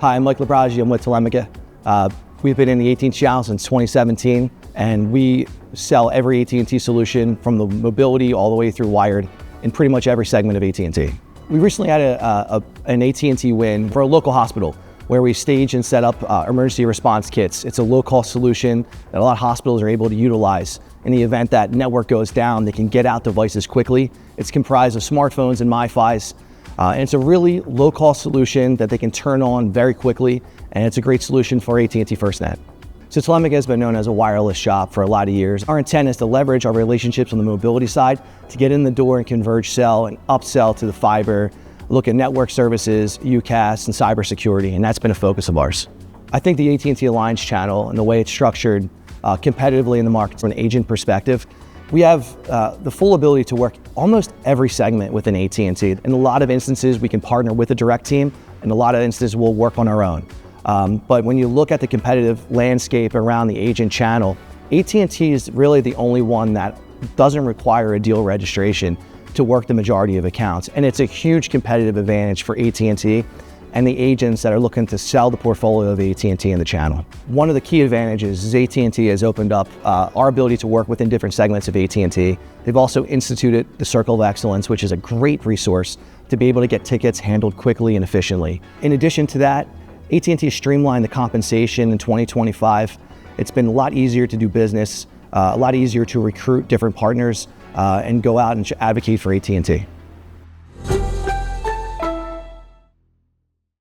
Hi, I'm Mike Lubragge. I'm with Tellemica. We've been in the AT&T channel since 2017, and we sell every AT&T solution from the mobility all the way through wired in pretty much every segment of AT&T. We recently had an AT&T win for a local hospital where we stage and set up emergency response kits. It's a low-cost solution that a lot of hospitals are able to utilize. In the event that network goes down, they can get out devices quickly. It's comprised of smartphones and MiFis. And it's a really low-cost solution that they can turn on very quickly, and it's a great solution for AT&T FirstNet. So Tellemica has been known as a wireless shop for a lot of years. Our intent is to leverage our relationships on the mobility side to get in the door and converge sell and upsell to the fiber, look at network services, UCaaS, and cybersecurity, and that's been a focus of ours. I think the AT&T Alliance channel and the way it's structured competitively in the market from an agent perspective, we have the full ability to work almost every segment within AT&T. In a lot of instances, we can partner with a direct team, and a lot of instances we'll work on our own. But when you look at the competitive landscape around the agent channel, AT&T is really the only one that doesn't require a deal registration to work the majority of accounts. And it's a huge competitive advantage for AT&T and the agents that are looking to sell the portfolio of AT&T in the channel. One of the key advantages is AT&T has opened up our ability to work within different segments of AT&T. They've also instituted the Circle of Excellence, which is a great resource to be able to get tickets handled quickly and efficiently. In addition to that, AT&T streamlined the compensation in 2025. It's been a lot easier to do business, a lot easier to recruit different partners and go out and advocate for AT&T.